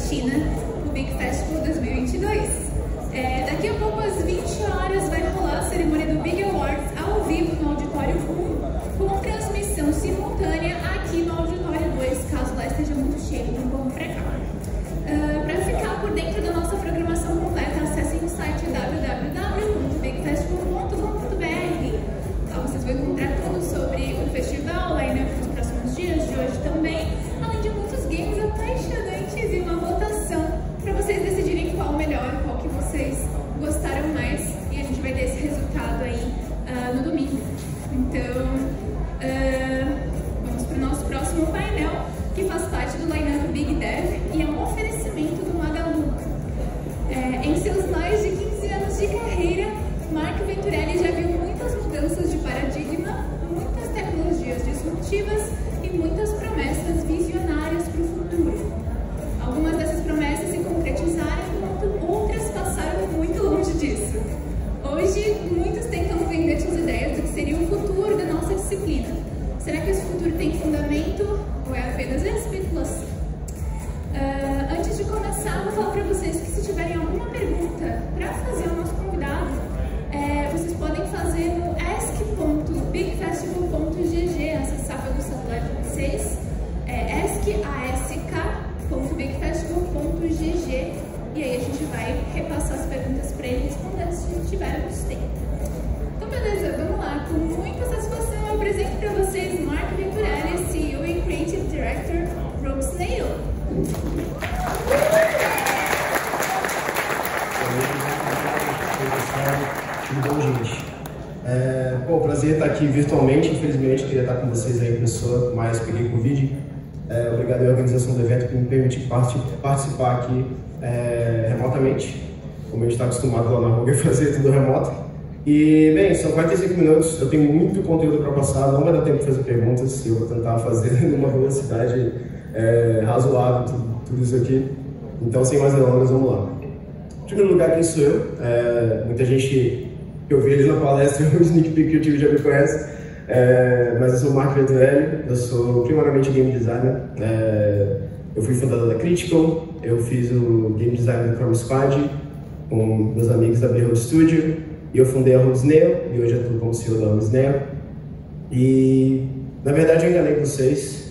Palestina, o Big Festival 2022. Daqui a pouco, às 20 horas, vai rolar a cerimônia do Big Awards ao vivo no Auditório 1, com transmissão simultânea aqui no Auditório 2, caso lá esteja muito cheio, então vamos pra cá. Para ficar por dentro da nossa programação completa, acessem o site www.bigfestival.com.br. Lá vocês vão encontrar tudo sobre o festival, line-up nos próximos dias, de hoje também, além de muitos games apaixonantes e uma votação para vocês decidirem qual o melhor, qual que vocês gostaram mais, e a gente vai ter esse resultado aí no domingo. Então, vamos para o nosso próximo painel, que faz parte do line-up Big Dev e é um oferecimento do Magalu. Em seus mais de 15 anos de carreira, Mark Venturelli já viu muitas mudanças de paradigma, muitas tecnologias disruptivas e muitas promessas visionárias para o futuro. Algumas dessas promessas se concretizaram, enquanto outras passaram muito longe disso. Hoje, muitos tentam vender suas ideias do que seria o futuro da nossa disciplina. Será que esse futuro tem fundamento ou é apenas especulação? Antes de começar, vou falar para vocês que se tiverem alguma pergunta para fazer ao nosso convidado, vocês podem fazer no ask.bigfestival.gg, acessar pelo celular de vocês, ask.bigfestival.gg, e aí a gente vai repassar as perguntas para ele responder se tivermos tempo. Então, beleza, vamos lá. Com muita satisfação, eu apresento para vocês Mark Venturelli, CEO e Creative Director, Rogue Snail. Tudo bom, gente? Bom, prazer estar aqui virtualmente. Infelizmente, queria estar com vocês aí em pessoa, mas peguei Covid. Obrigado à organização do evento por me permitir participar aqui remotamente. Como a gente está acostumado lá na Rogue a fazer tudo remoto. E, bem, são 45 minutos, eu tenho muito conteúdo para passar, não vai dar tempo de fazer perguntas, eu vou tentar fazer numa velocidade razoável tudo isso aqui. Então, sem mais delongas, vamos lá. Em primeiro lugar, quem sou eu? Muita gente que eu vi ali na palestra, o sneak peek que eu tive já me conhece, mas eu sou o Mark Venturelli, eu sou primariamente game designer. Eu fui fundador da Critical, eu fiz o game design do Chrome Squad com meus amigos da Behold Studio, e eu fundei a Rogue Snail, e hoje atuo como CEO da Rogue Snail. E, na verdade, eu enganei vocês.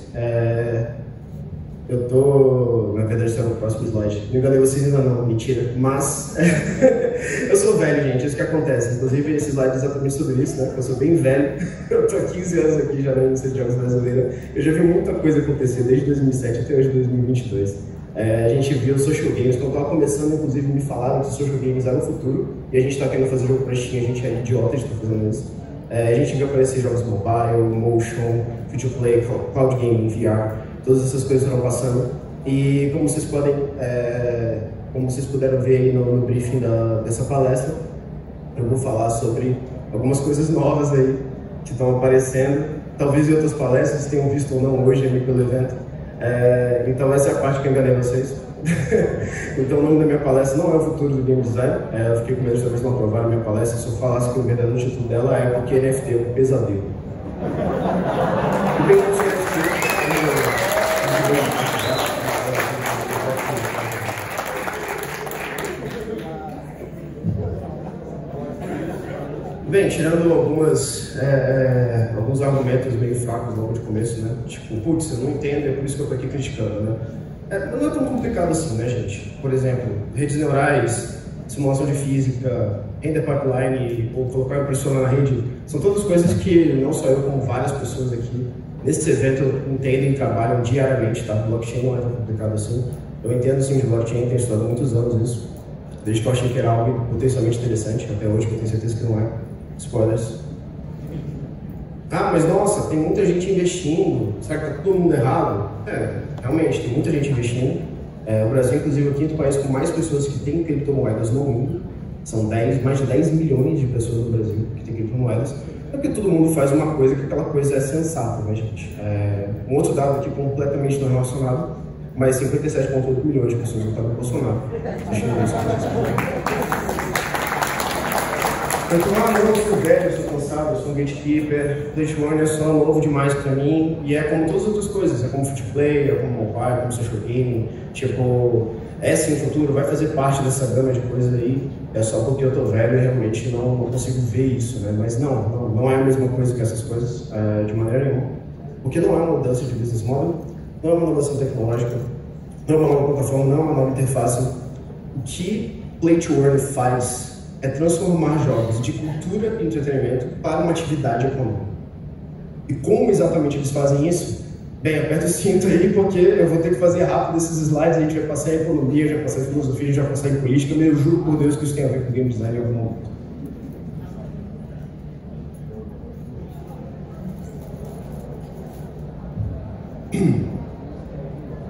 Na verdade, está no próximo slide. Não enganei vocês ainda não, mentira. Mas, eu sou velho, gente, isso que acontece. Inclusive, esse slide é exatamente sobre isso, né? Eu sou bem velho, eu tô há 15 anos aqui já na indústria de jogos brasileira. Eu já vi muita coisa acontecer desde 2007 até hoje, 2022. A gente viu social games, quando estava começando, inclusive, me falaram que social games era o futuro. E a gente está querendo fazer jogo pra Steam, a gente é idiota de estar fazendo isso. A gente viu aparecer jogos mobile, motion, free to play, cloud gaming, VR. Todas essas coisas foram passando. E como vocês puderam ver aí no briefing dessa palestra, eu vou falar sobre algumas coisas novas aí que estão aparecendo. Talvez em outras palestras vocês tenham visto ou não hoje ali pelo evento. Então essa é a parte que eu enganei vocês. Então o nome da minha palestra não é o futuro do game design. Eu fiquei com medo de talvez não aprovar a minha palestra. Se eu falasse que o verdadeiro título dela é porque NFT é um pesadelo. Bem, tirando alguns argumentos meio fracos logo de começo, né? Tipo, putz, eu não entendo, é por isso que eu tô aqui criticando, né? Não é tão complicado assim, né, gente? Por exemplo, redes neurais, simulação de física, render pipeline ou colocar impressora na rede, são todas coisas que não só eu, como várias pessoas aqui nesse evento entendem e trabalham diariamente, tá? Blockchain não é tão complicado assim. Eu entendo sim de blockchain, tenho estudado há muitos anos isso, desde que eu achei que era algo potencialmente interessante, até hoje que eu tenho certeza que não é. Spoilers. Mas nossa, tem muita gente investindo, será que tá todo mundo errado? Realmente, tem muita gente investindo. O Brasil, inclusive, é o quinto país com mais pessoas que têm criptomoedas no mundo. São mais de 10 milhões de pessoas no Brasil que têm criptomoedas. É porque todo mundo faz uma coisa que aquela coisa é sensata, né, gente? Um outro dado aqui completamente não relacionado, mas 57,8 milhões de pessoas votaram no Bolsonaro. Eu sou velho, eu sou cansado, eu sou um gatekeeper, Day One é só novo demais pra mim, e é como todas as outras coisas, é como free to play, é como mobile, como social gaming, tipo, é sim o futuro, vai fazer parte dessa gama de coisas aí, é só porque eu tô velho e realmente não consigo ver isso, né? Mas não é a mesma coisa que essas coisas, de maneira nenhuma. Porque não é uma mudança de business model, não é uma inovação tecnológica, não é uma nova plataforma, não é uma nova interface. O que Play to Earn faz é transformar jogos de cultura e entretenimento para uma atividade econômica. E como exatamente eles fazem isso? Bem, aperta o cinto aí, porque eu vou ter que fazer rápido esses slides, a gente vai passar em economia, já passar em filosofia, já passar em política, mas eu juro por Deus que isso tem a ver com game design em algum momento.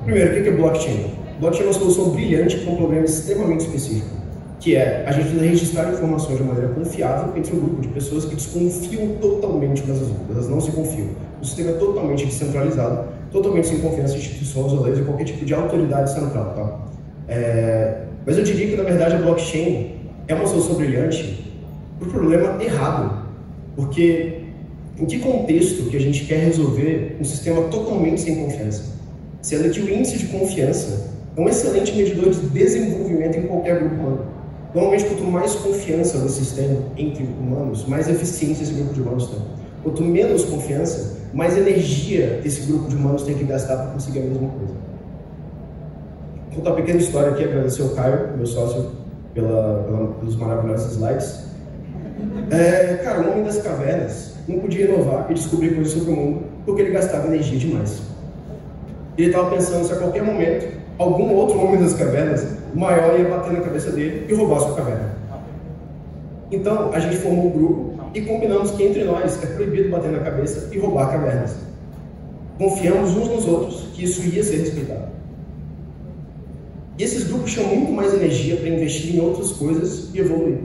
Primeiro, o que é blockchain? Blockchain é uma solução brilhante para um problema extremamente específico, que é a gente precisa registrar informações de maneira confiável entre um grupo de pessoas que desconfiam totalmente umas das outras, elas não se confiam. O sistema é totalmente descentralizado, totalmente sem confiança em instituições ou leis ou qualquer tipo de autoridade central, tá? Mas eu diria que, na verdade, a blockchain é uma solução brilhante para o problema errado, porque em que contexto que a gente quer resolver um sistema totalmente sem confiança? Sendo que o índice de confiança é um excelente medidor de desenvolvimento em qualquer grupo humano. Normalmente, quanto mais confiança vocês têm entre humanos, mais eficiência esse grupo de humanos tem. Quanto menos confiança, mais energia esse grupo de humanos tem que gastar para conseguir a mesma coisa. Vou contar uma pequena história aqui, agradecer ao Caio, meu sócio, pelos maravilhosos slides. Cara, o homem das cavernas não podia inovar e descobrir coisas sobre o mundo porque ele gastava energia demais. Ele estava pensando se a qualquer momento algum outro homem das cavernas maior ia bater na cabeça dele e roubar sua caverna. Então, a gente formou um grupo e combinamos que entre nós é proibido bater na cabeça e roubar cavernas. Confiamos uns nos outros que isso ia ser respeitado. E esses grupos tinham muito mais energia para investir em outras coisas e evoluir.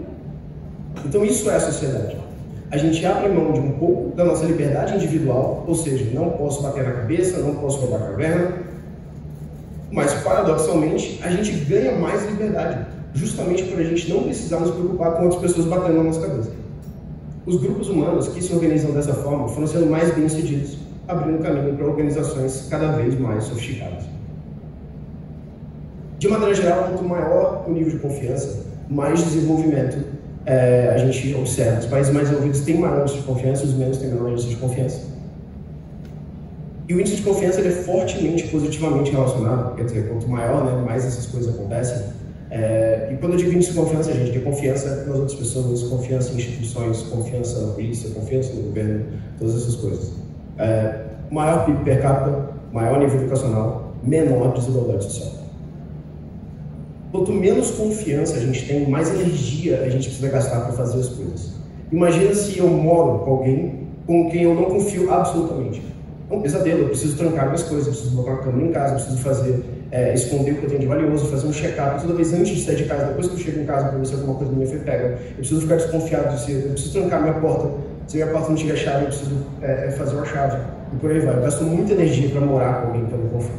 Então, isso é a sociedade. A gente abre mão de um pouco da nossa liberdade individual, ou seja, não posso bater na cabeça, não posso roubar a caverna, mas, paradoxalmente, a gente ganha mais liberdade, justamente por a gente não precisar nos preocupar com outras pessoas batendo na nossa cabeça. Os grupos humanos que se organizam dessa forma foram sendo mais bem-sucedidos, abrindo caminho para organizações cada vez mais sofisticadas. De maneira geral, quanto maior o nível de confiança, mais desenvolvimento a gente observa. Os países mais desenvolvidos têm maior índice de confiança, os menos têm menor índice de confiança. E o índice de confiança ele é fortemente positivamente relacionado, quer dizer, quanto maior, né, mais essas coisas acontecem. E quando eu digo índice de confiança, gente, é confiança nas outras pessoas, confiança em instituições, confiança na polícia, confiança no governo, todas essas coisas. Maior PIB per capita, maior nível educacional, menor desigualdade social. Quanto menos confiança a gente tem, mais energia a gente precisa gastar para fazer as coisas. Imagina se eu moro com alguém com quem eu não confio absolutamente. É um pesadelo, eu preciso trancar minhas coisas, eu preciso botar uma câmera em casa, eu preciso fazer, esconder o que eu tenho de valioso, fazer um check-up toda vez antes de sair de casa, depois que eu chego em casa para ver se alguma coisa minha foi pega. Eu preciso ficar desconfiado de si, eu preciso trancar minha porta, se minha porta não tiver chave, eu preciso fazer uma chave, e por aí vai. Eu gasto muita energia para morar com alguém que eu não confio.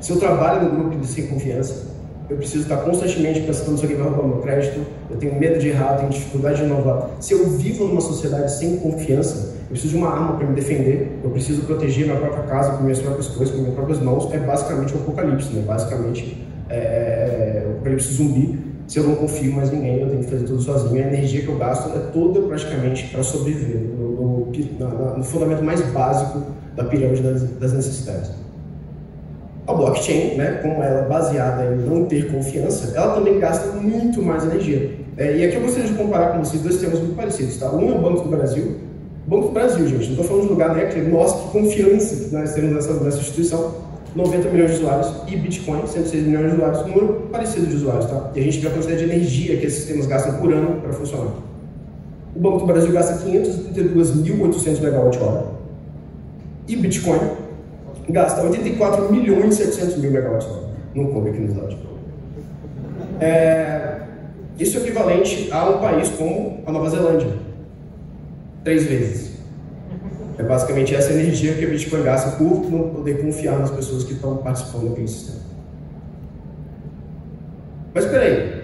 Se eu trabalho no grupo de sem confiança, eu preciso estar constantemente pensando se alguém vai roubar meu crédito, eu tenho medo de errar, eu tenho dificuldade de inovar. Se eu vivo numa sociedade sem confiança, eu preciso de uma arma para me defender, eu preciso proteger minha própria casa com minhas próprias coisas, com minhas próprias mãos. É basicamente um apocalipse, né? Basicamente um apocalipse zumbi. Se eu não confio mais em ninguém, eu tenho que fazer tudo sozinho. A energia que eu gasto é toda praticamente para sobreviver, no fundamento mais básico da pirâmide das necessidades. A blockchain, né, como ela é baseada em não ter confiança, ela também gasta muito mais energia. E aqui eu gostaria de comparar com vocês dois temas muito parecidos, tá? Um é o Banco do Brasil. Banco do Brasil, gente, não estou falando de lugar, né, que nossa, que confiança que nós temos nessa instituição. 90 milhões de usuários e Bitcoin, 106 milhões de usuários, um número parecido de usuários, tá? E a gente vê a quantidade de energia que esses sistemas gastam por ano para funcionar. O Banco do Brasil gasta 532.800 MWh e Bitcoin gasta 84.700.000 MWh. Não coube aqui no slide. Isso é equivalente a um país como a Nova Zelândia. 3 vezes. É basicamente essa energia que a Bitcoin gasta por não poder confiar nas pessoas que estão participando daquele sistema. Mas espera aí.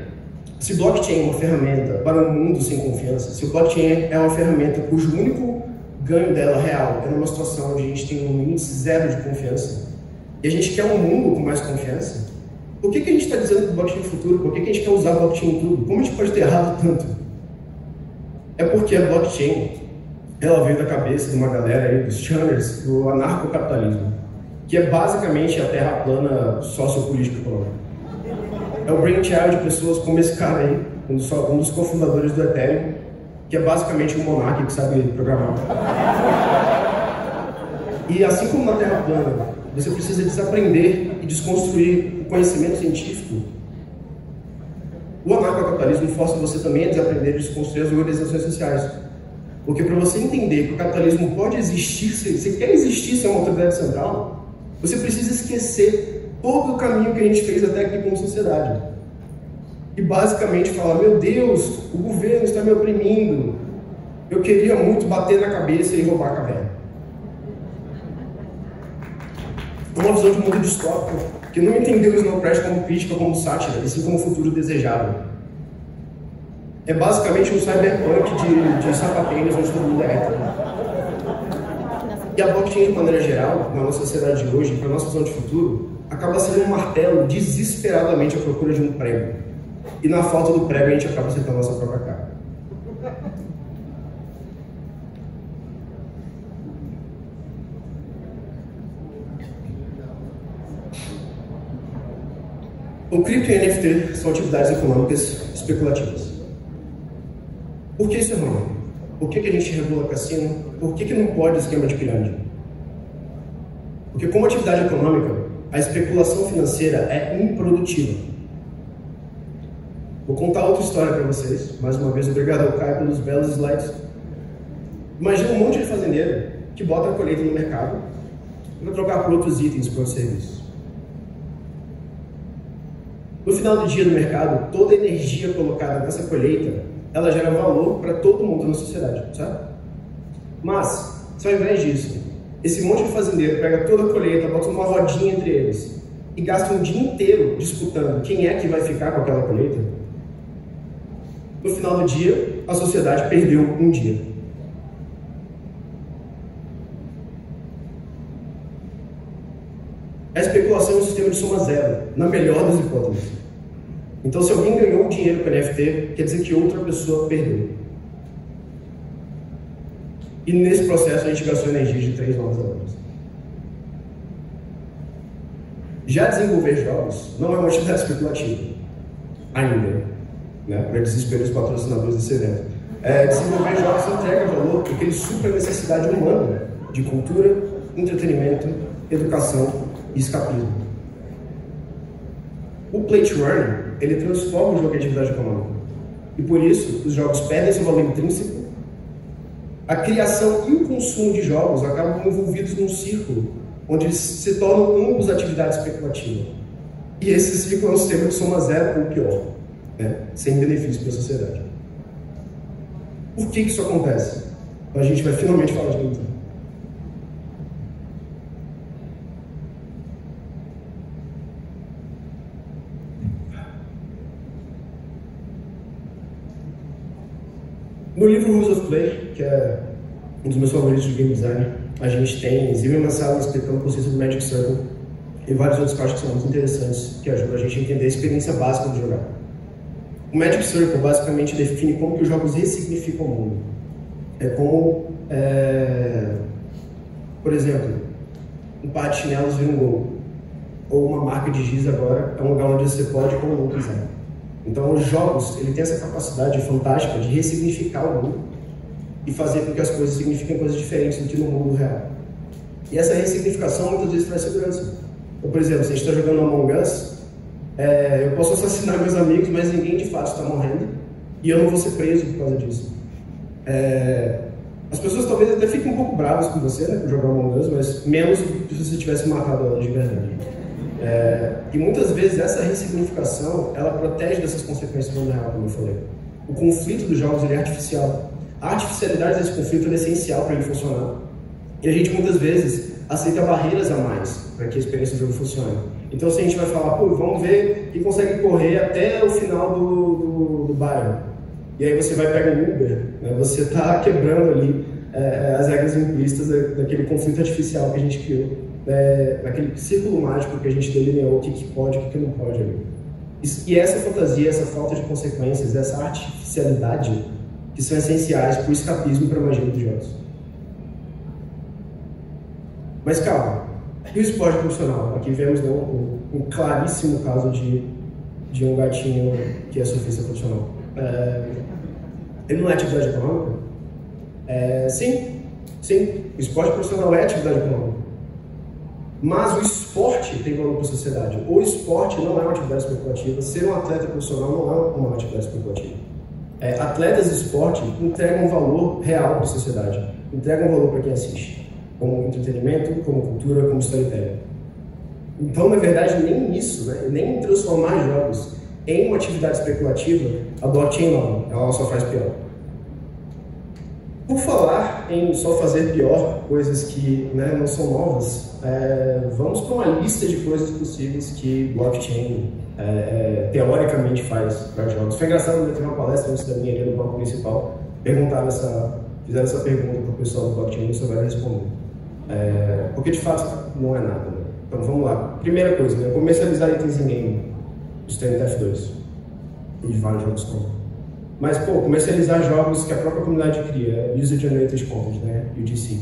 Se blockchain é uma ferramenta para um mundo sem confiança, se o blockchain é uma ferramenta cujo único ganho dela real é numa situação onde a gente tem um índice zero de confiança e a gente quer um mundo com mais confiança, Por que a gente está dizendo que o blockchain é o futuro? Por que a gente quer usar blockchain em tudo? Como a gente pode ter errado tanto? É porque a blockchain, ela veio da cabeça de uma galera aí, dos channers, do anarcocapitalismo, que é basicamente a terra plana sociopolítica econômica. É o brainchild de pessoas como esse cara aí, um dos cofundadores do Ethereum, que é basicamente um monarca que sabe programar. E assim como na terra plana, você precisa desaprender e desconstruir o conhecimento científico, o anarcocapitalismo força você também a desaprender e desconstruir as organizações sociais. Porque para você entender que o capitalismo pode existir, se quer existir ser uma autoridade central, você precisa esquecer todo o caminho que a gente fez até aqui como sociedade. E basicamente falar, meu Deus, o governo está me oprimindo, eu queria muito bater na cabeça e roubar a caverna. Uma visão de mundo distópico, que não entendeu o Snow Crash como crítica, como sátira, e sim como futuro desejável. É basicamente um cyberpunk de sapatênis onde todo mundo é hétero. E a blockchain, de maneira geral, na nossa sociedade de hoje, para a nossa visão de futuro, acaba sendo um martelo desesperadamente à procura de um prego. E na falta do prego, a gente acaba sentando a nossa própria cara. O cripto e o NFT são atividades econômicas especulativas. Por que isso é ruim? Por que a gente regula cassino? Por que não pode esquema de pirâmide? Porque como atividade econômica, a especulação financeira é improdutiva. Vou contar outra história para vocês. Mais uma vez, obrigado ao Caio pelos belos slides. Imagina um monte de fazendeiro que bota a colheita no mercado para trocar por outros itens, por outros serviços. No final do dia do mercado, toda a energia colocada nessa colheita, ela gera valor para todo mundo na sociedade, sabe? Mas, se ao invés disso, esse monte de fazendeiro pega toda a colheita, bota uma rodinha entre eles e gasta um dia inteiro disputando quem é que vai ficar com aquela colheita, no final do dia, a sociedade perdeu um dia. A especulação é um sistema de soma zero, na melhor das hipóteses. Então, se alguém ganhou dinheiro com NFT, quer dizer que outra pessoa perdeu. E nesse processo a gente gastou energia de 3 novos alunos. Já desenvolver jogos não é uma atividade especulativa. Ainda. Né? Para desespero dos patrocinadores desse evento. Desenvolver jogos entrega valor porque ele supra a necessidade humana de cultura, entretenimento, educação e escapismo. O play to earn, ele transforma o jogo em atividade econômica. E por isso, os jogos perdem seu valor intrínseco. A criação e o consumo de jogos acabam envolvidos num círculo, onde eles se tornam ambos atividade especulativa. E esse círculo é um sistema de soma zero ou pior, né? Sem benefício para a sociedade. Por que isso acontece? A gente vai finalmente falar de Nintendo. No livro Rules of Play, que é um dos meus favoritos de game design, a gente tem Zillian Massala explicando o conceito do Magic Circle e vários outros que eu acho que são muito interessantes, que ajudam a gente a entender a experiência básica de jogar. O Magic Circle basicamente define como que os jogos ressignificam o mundo. É como, por exemplo, um par de chinelos vira um gol, ou uma marca de giz agora é um lugar onde você pode como não quiser. Então, os jogos, ele tem essa capacidade fantástica de ressignificar o mundo e fazer com que as coisas signifiquem coisas diferentes do que no mundo real. E essa ressignificação muitas vezes traz segurança. Então, por exemplo, se a gente está jogando Among Us, eu posso assassinar meus amigos, mas ninguém de fato está morrendo e eu não vou ser preso por causa disso. As pessoas talvez até fiquem um pouco bravas com você, né, por jogar Among Us, mas menos se você tivesse matado ela de verdade. E muitas vezes essa ressignificação, ela protege dessas consequências do mundo real, como eu falei. O conflito dos jogos ele é artificial. A artificialidade desse conflito é essencial para ele funcionar. E a gente muitas vezes aceita barreiras a mais para que a experiência do jogo funcione. Então se a gente vai falar, pô, vamos ver quem consegue correr até o final do bairro. E aí você vai pegar um Uber, né? Você está quebrando ali as regras implícitas daquele conflito artificial que a gente criou. naquele círculo mágico que a gente delineou o que pode e o que não pode ali. E essa fantasia, essa falta de consequências, essa artificialidade que são essenciais para o escapismo e para a magia dos jogos. Mas calma, e o esporte profissional? Aqui vemos um claríssimo caso de um gatinho que é surfista profissional. Ele não é atividade econômica? Sim, o esporte profissional é atividade econômica. Mas o esporte tem valor para a sociedade. O esporte não é uma atividade especulativa. Ser um atleta profissional não é uma atividade especulativa. Atletas de esporte entregam valor real para a sociedade. Entregam valor para quem assiste. Como entretenimento, como cultura, como storytelling. Então, na verdade, nem isso, né? Nem transformar jogos em uma atividade especulativa, a blockchain não. Ela só faz pior. Por falar em só fazer pior, coisas que, né, não são novas, vamos para uma lista de coisas possíveis que blockchain teoricamente faz para jogos. Foi engraçado, eu teve uma palestra antes da minha ali no banco principal, fizeram essa pergunta para o pessoal do blockchain e você vai responder. Porque de fato não é nada. Né? Então vamos lá. Primeira coisa, né, comercializar itens in-game, os TF2 e de vários jogos como. Mas, comercializar jogos que a própria comunidade cria, User-Generated Content, né? UGC.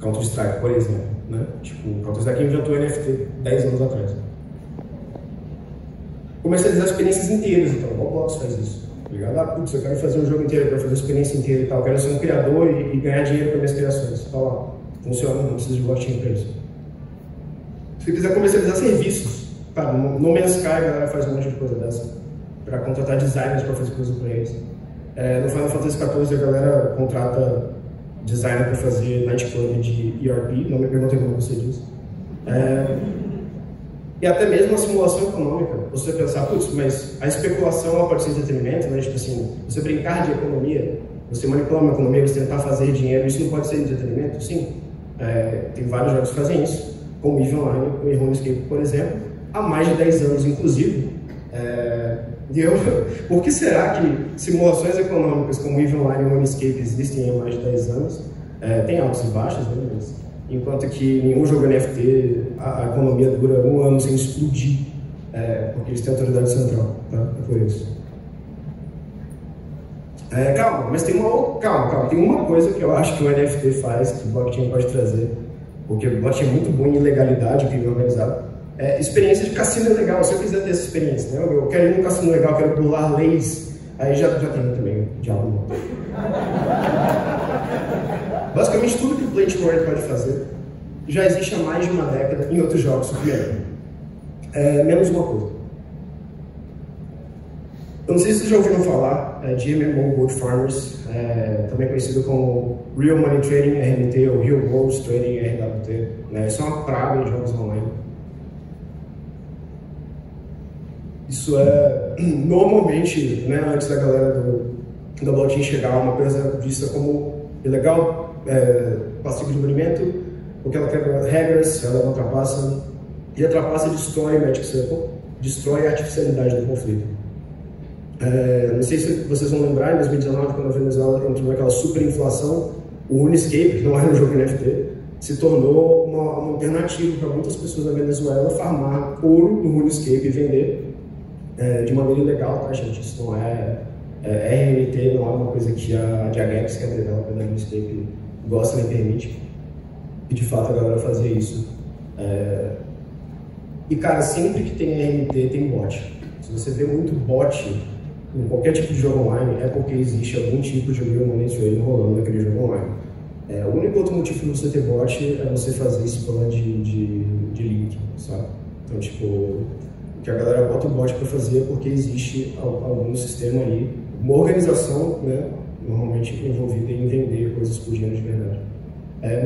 Counter-Strike, por exemplo, né? Tipo, Counter-Strike inventou NFT 10 anos atrás. Comercializar experiências inteiras, então. O Roblox faz isso. Ligado? Putz, eu quero fazer um jogo inteiro, eu quero fazer a experiência inteira e tal. Eu quero ser um criador e ganhar dinheiro com minhas criações. Tá lá. Funciona, não precisa de blockchain para isso. Se quiser comercializar serviços, tá? No Man's Sky a galera faz um monte de coisa dessa. Para contratar designers para fazer coisa para eles. No Final Fantasy XIV a galera contrata designer para fazer nightclub de ERP, não me perguntem como você diz. E até mesmo a simulação econômica, você pensar, putz, mas a especulação ela pode ser entretenimento, né? Tipo assim, você brincar de economia, você manipular uma economia, você tentar fazer dinheiro, isso não pode ser entretenimento? Sim. Tem vários jogos que fazem isso, como EVE Online e RuneScape, por exemplo, há mais de 10 anos, inclusive. Por que será que simulações econômicas como EVE Online e RuneScape existem há mais de 10 anos? Tem altos e baixos, né? Mas, enquanto que nenhum jogo NFT, a economia dura 1 ano sem explodir, porque eles têm autoridade central, tá? É por isso. Calma, mas tem uma coisa que eu acho que o NFT faz, que o blockchain pode trazer, porque o blockchain é muito bom em legalidade, crime organizado. Experiência de cassino é legal, se eu quiser ter essa experiência, né? Eu quero ir num cassino legal, quero burlar leis, aí já tem também diabo. Basicamente tudo que o Play to Earn pode fazer já existe há mais de uma década em outros jogos, menos uma coisa. Eu não sei se vocês já ouviram falar de MMO Gold Farmers, também conhecido como Real Money Trading, RMT, ou Real Gold Trading, RWT. Né? Isso é uma praga em jogos online. Isso normalmente, né, antes da galera da blockchain chegar, uma coisa vista como ilegal, passivo de banimento, porque ela quebra regras, ela não ultrapassa, e a trapaça destrói o Magic Circle, destrói a artificialidade do conflito. Não sei se vocês vão lembrar, em 2019, quando a Venezuela entrou naquela superinflação, o RuneScape, que não era um jogo NFT, se tornou uma alternativa para muitas pessoas na Venezuela farmar ouro no RuneScape e vender de maneira ilegal, tá, gente? Isso não RMT, não é uma coisa que a Jagex, que é a developer da RuneScape, gosta nem permite. E de fato a galera fazia isso. E cara, sempre que tem RMT tem bot. Se você vê muito bot em qualquer tipo de jogo online, é porque existe algum tipo de real money trading rolando naquele jogo online. O único outro motivo para você ter bot é você fazer spam de link, sabe? Então, tipo, que a galera bota o bot para fazer porque existe algum sistema ali, uma organização, né, normalmente envolvida em vender coisas por dinheiro de verdade.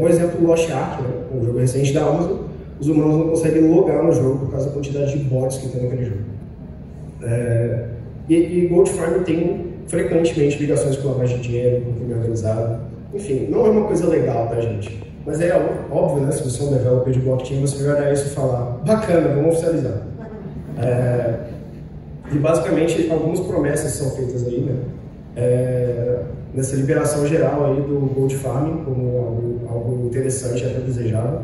Um exemplo, o Lost Ark, né, um jogo recente da Amazon, os humanos não conseguem logar no jogo por causa da quantidade de bots que tem naquele jogo. E Gold Farm tem frequentemente ligações com lavagem de dinheiro, com crime organizado. Enfim, não é uma coisa legal, tá, gente? Mas óbvio, né? Se você é um developer de blockchain, você vai olhar isso e falar, bacana, vamos oficializar. E basicamente, algumas promessas são feitas aí, né? Nessa liberação geral aí do Gold Farming, como algo interessante, até desejável.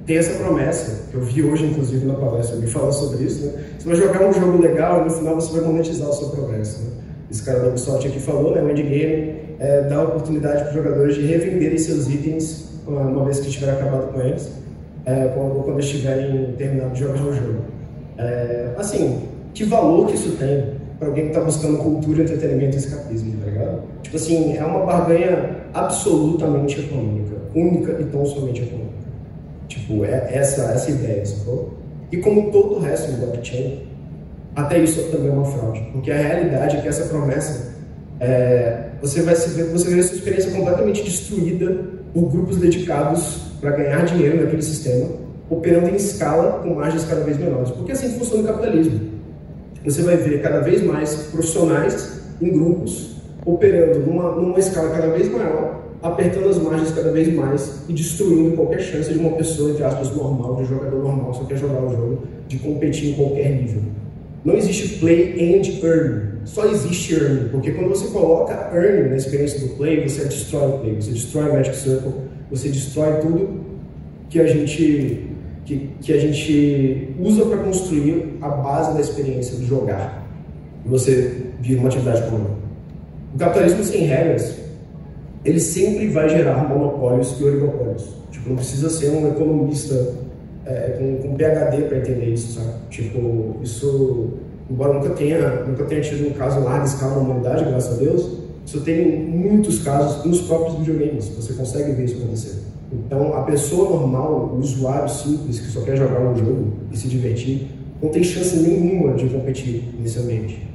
Tem essa promessa, que eu vi hoje, inclusive, na palestra, alguém falou sobre isso, né? Você vai jogar um jogo legal e no final você vai monetizar a sua promessa, né? Esse cara da Ubisoft aqui falou, né? O endgame dá a oportunidade para os jogadores de revenderem seus itens uma vez que tiver acabado com eles, quando eles tiverem terminado de jogar o jogo. Assim, que valor que isso tem para alguém que está buscando cultura, entretenimento e escapismo, tá ligado? Tipo assim, é uma barganha absolutamente econômica, única e tão somente econômica. Tipo, essa ideia, sacou? E como todo o resto do blockchain, até isso também é uma fraude, porque a realidade é que essa promessa, você vai ver essa experiência completamente destruída por grupos dedicados para ganhar dinheiro naquele sistema, operando em escala com margens cada vez menores, porque assim funciona o capitalismo. Você vai ver cada vez mais profissionais em grupos operando numa escala cada vez maior, apertando as margens cada vez mais e destruindo qualquer chance de uma pessoa, entre aspas, normal, de um jogador normal que só quer jogar o jogo, de competir em qualquer nível. Não existe play and earn, só existe earn, porque quando você coloca earn na experiência do play, você destrói o play, você destrói o Magic Circle, você destrói tudo que a gente usa para construir a base da experiência do jogar. E você vira uma atividade comum. O capitalismo sem regras, ele sempre vai gerar monopólios e oligopólios. Tipo, não precisa ser um economista com PhD para entender isso, sabe? Tipo, isso, embora nunca tenha tido um caso em larga escala na humanidade, graças a Deus, isso tem muitos casos nos próprios videogames. Você consegue ver isso acontecer. Então, a pessoa normal, o usuário simples que só quer jogar um jogo e se divertir, não tem chance nenhuma de competir nesse ambiente.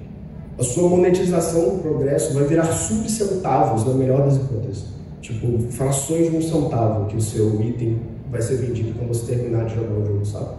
A sua monetização do progresso vai virar subcentavos, na melhor das hipóteses. Tipo, frações de um centavo que o seu item vai ser vendido quando você terminar de jogar o jogo, sabe?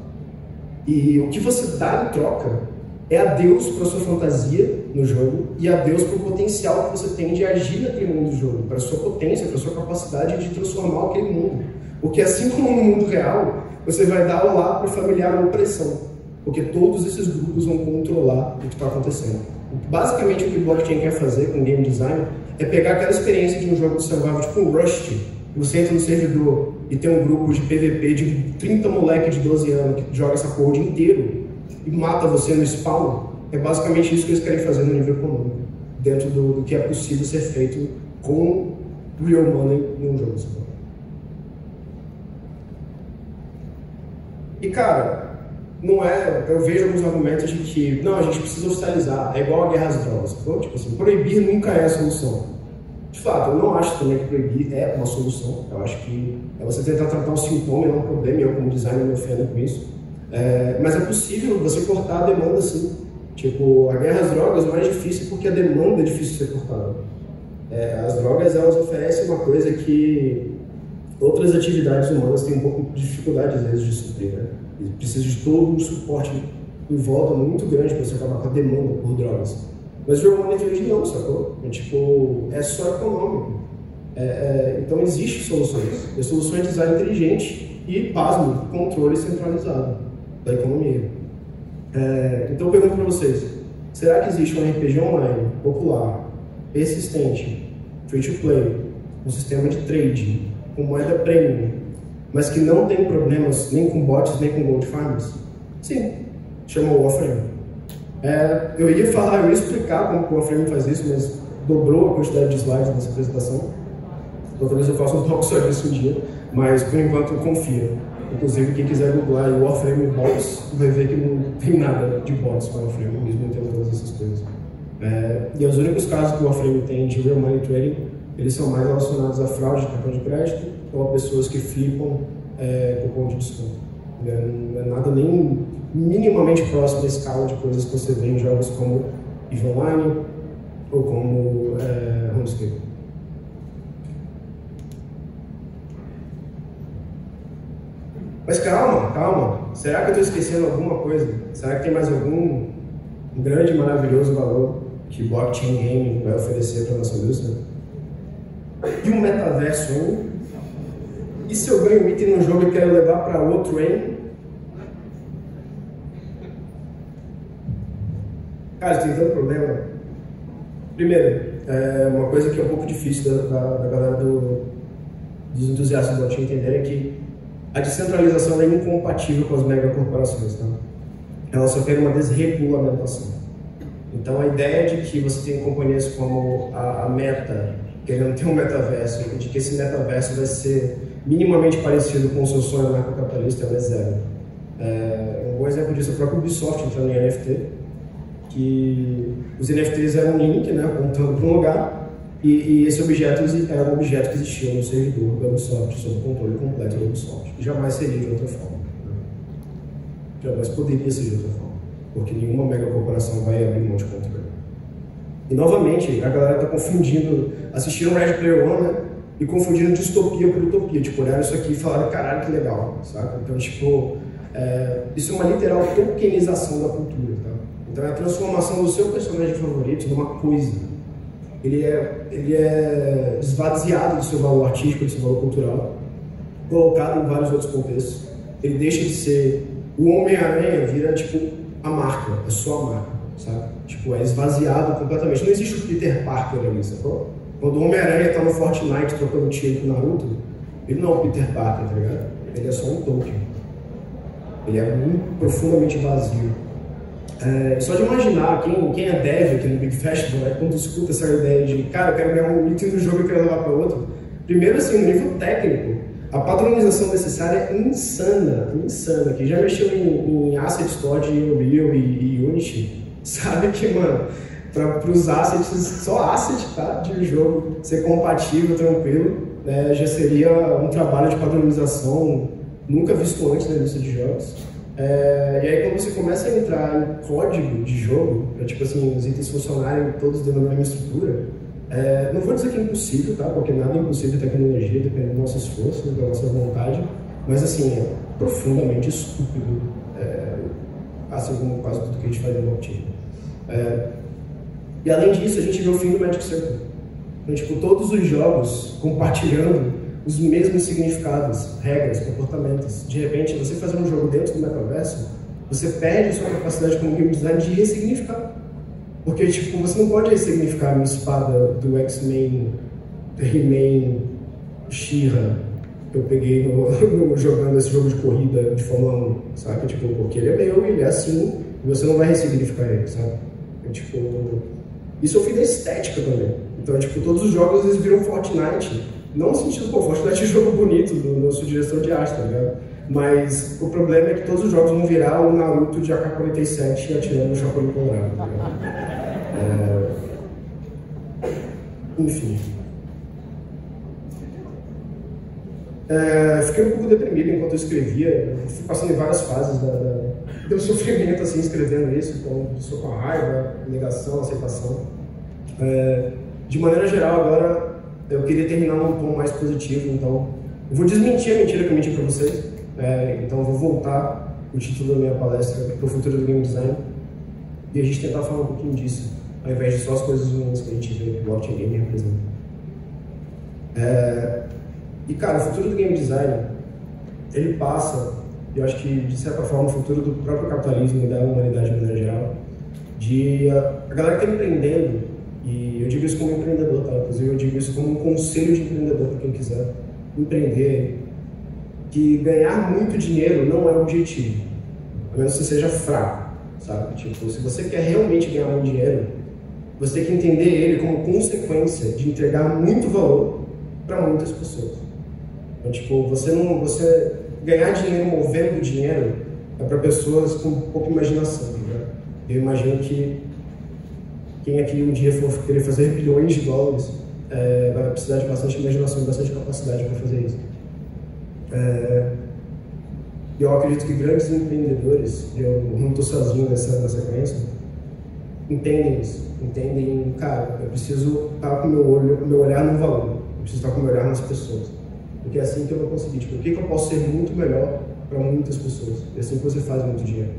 E o que você dá em troca é adeus para a sua fantasia no jogo e adeus para o potencial que você tem de agir naquele mundo do jogo, para a sua potência, para a sua capacidade de transformar aquele mundo. Porque assim como no mundo real, você vai dar olá para o familiar ou opressão, porque todos esses grupos vão controlar o que está acontecendo. Basicamente, o que o blockchain quer fazer com o game design é pegar aquela experiência de um jogo de survival, tipo um Rust, que você entra no servidor e tem um grupo de PVP de 30 moleques de 12 anos que joga essa porra o dia inteiro e mata você no spawn. É basicamente isso que eles querem fazer no nível econômico, dentro do que é possível ser feito com real money num jogo. E cara, não é, eu vejo alguns argumentos de que não, a gente precisa oficializar, é igual a guerra às drogas. Tipo assim, proibir nunca é a solução. De fato, eu não acho também que proibir é uma solução. Eu acho que é você tentar tratar o sintoma, não é um problema, eu como designer me ofendo com isso. Mas é possível você cortar a demanda sim. Tipo, a guerra às drogas não é difícil porque a demanda é difícil de ser cortada. As drogas, elas oferecem uma coisa que outras atividades humanas têm um pouco de dificuldade às vezes de suprir, né? E precisa de todo um suporte em volta muito grande para você acabar com a demanda por drogas. Mas o real money trade não, sacou? É só econômico. Então existem soluções. E soluções de design inteligente e, pasmo, controle centralizado da economia. Então eu pergunto para vocês, será que existe um RPG online, popular, persistente, free to play, um sistema de trade, com moeda premium, mas que não tem problemas nem com bots, nem com gold farms? Sim, chama o Warframe. Eu ia explicar como o Warframe faz isso, mas dobrou a quantidade de slides nessa apresentação. Então talvez eu faça um talk sobre isso um dia, mas por enquanto confia. Inclusive, quem quiser googlar o Warframe bots, vai ver que não tem nada de bots com o Warframe, mesmo tendo todas essas coisas. E os únicos casos que o Warframe tem de real money trading, eles são mais relacionados a fraude de cartão de crédito ou a pessoas que flipam cupom de desconto. Não é nada nem minimamente próximo da escala de coisas que você vê em jogos como EVE Online ou como RuneScape. Mas calma. Será que eu estou esquecendo alguma coisa? Será que tem mais algum grande e maravilhoso valor que blockchain game vai oferecer para a nossa indústria? E um metaverso, hein? E se eu ganho um item no jogo e quero levar para outro, hein? Cara, tem tanto problema. Primeiro, uma coisa que é um pouco difícil da galera dos entusiastas do blockchain entender é que a descentralização é incompatível com as megacorporações, tá? Ela só quer uma desregulamentação. Então a ideia de que você tem companhias como a Meta, querendo ter um metaverso, de que esse metaverso vai ser minimamente parecido com o seu sonho anarcocapitalista, é zero. Um bom exemplo disso é o próprio Ubisoft entrando em NFT, que os NFTs eram um link, né, apontando para um lugar, e esse objeto era um objeto que existia no servidor do Ubisoft, sob o controle completo do Ubisoft, e jamais seria de outra forma. Né? Jamais poderia ser de outra forma, porque nenhuma megacorporação vai abrir mão de controle. E novamente, a galera está confundindo, assistiram Ready Player One, né, e confundindo distopia por utopia, tipo, olharam isso aqui e falaram, caralho, que legal, saca? Então, tipo, isso é uma literal tokenização da cultura, tá? Então é a transformação do seu personagem favorito numa coisa. Ele é esvaziado do seu valor artístico, do seu valor cultural, colocado em vários outros contextos. Ele deixa de ser o Homem-Aranha, vira tipo a marca, a sua marca, sabe? Tipo, é esvaziado completamente. Não existe o Peter Parker ali, sacou? Quando o Homem-Aranha tá no Fortnite trocando tiro com o Naruto, ele não é o Peter Parker, tá ligado? Ele é só um token. Ele é muito profundamente vazio. Só de imaginar quem é dev aqui no Big Festival, né, quando escuta essa ideia de, cara, eu quero ganhar um item do jogo e quero levar para outro. Primeiro, assim, no nível técnico, a padronização necessária é insana. Quem já mexeu em Asset Store de Unreal e Unity, sabe que, mano, para os assets, só asset, tá, de jogo ser compatível, tranquilo, né, já seria um trabalho de padronização nunca visto antes na lista de jogos. E aí quando você começa a entrar em código de jogo, para tipo assim, os itens funcionarem todos dentro da mesma estrutura, não vou dizer que é impossível, tá? Porque nada é impossível em tecnologia, depende do nosso esforço, da nossa vontade, mas assim, é profundamente estúpido, assim como quase tudo que a gente faz no blockchain. E além disso, a gente vê o fim do Magic Circle. Então, tipo, todos os jogos compartilhando os mesmos significados, regras, comportamentos. De repente, você fazer um jogo dentro do metaverso, você perde a sua capacidade como game designer de ressignificar. Porque, tipo, você não pode ressignificar uma espada do X-Men, do He-Man, She-Ra, que eu peguei jogando esse jogo de corrida de Fórmula 1, sabe? Tipo, porque ele é meu, ele é assim, e você não vai ressignificar ele, sabe? Tipo, isso é o fim da estética também. Então, tipo, todos os jogos, eles viram Fortnite. Não no sentido, pô, Fortnite é um jogo bonito do nosso diretor de arte, tá ligado? Mas o problema é que todos os jogos vão virar o Naruto de AK-47 atirando no Chapolin Colorado, tá ligado? Enfim. Fiquei um pouco deprimido enquanto eu escrevia. Fui passando em várias fases do sofrimento, assim, escrevendo isso. Então, estou com a raiva, negação, aceitação. De maneira geral, agora, eu queria terminar num tom mais positivo, então eu vou desmentir a mentira que eu menti para vocês, então eu vou voltar o título da minha palestra para o futuro do game design e a gente tentar falar um pouquinho disso, ao invés de só as coisas ruins que a gente vê que o blockchain game representa. E cara, o futuro do game design, ele passa, eu acho que de certa forma o futuro do próprio capitalismo e da humanidade de maneira geral, de a galera que está empreendendo. E eu digo isso como empreendedor, tá? Inclusive eu digo isso como um conselho de empreendedor para quem quiser empreender, que ganhar muito dinheiro não é o objetivo, a menos que você seja fraco, sabe? Tipo, se você quer realmente ganhar muito dinheiro, você tem que entender ele como consequência de entregar muito valor para muitas pessoas. Então, tipo, você ganhar dinheiro movendo dinheiro é para pessoas com pouca imaginação, né? Eu imagino que quem aqui um dia for querer fazer bilhões de dólares vai precisar de bastante imaginação e bastante capacidade para fazer isso. Eu acredito que grandes empreendedores, eu não estou sozinho nessa crença, entendem isso. Entendem, cara, eu preciso estar com o meu olhar no valor, eu preciso estar com o meu olhar nas pessoas. Porque é assim que eu vou conseguir. Tipo, o que eu posso ser muito melhor para muitas pessoas? É assim que você faz muito dinheiro.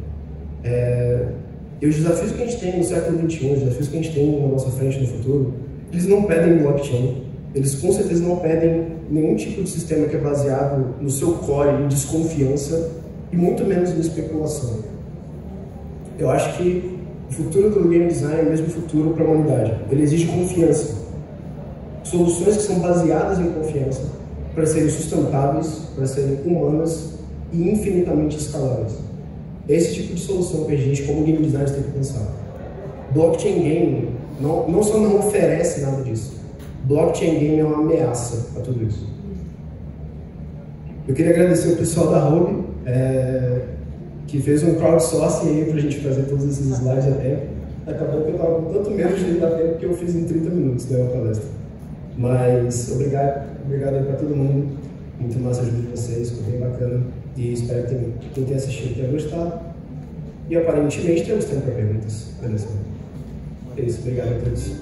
E os desafios que a gente tem no século XXI, os desafios que a gente tem na nossa frente no futuro, eles não pedem blockchain, eles com certeza não pedem nenhum tipo de sistema que é baseado no seu core em desconfiança e muito menos em especulação. Eu acho que o futuro do game design é o mesmo futuro para a humanidade. Ele exige confiança. Soluções que são baseadas em confiança para serem sustentáveis, para serem humanas e infinitamente escaláveis. Esse tipo de solução que a gente, como game designers, tem que pensar. Blockchain game não só não oferece nada disso, blockchain game é uma ameaça a tudo isso. Eu queria agradecer o pessoal da Ruby, que fez um crowdsourcing aí pra gente fazer todos esses slides a tempo. Acabou que eu tava com tanto medo de dar tempo que eu fiz em 30 minutos, né, a palestra. Mas obrigado aí pra todo mundo. Muito massa a ajuda de vocês, foi bem bacana. E espero que quem tenha assistido tenha gostado. E aparentemente temos tempo para perguntas. Beleza? É isso, obrigado a todos.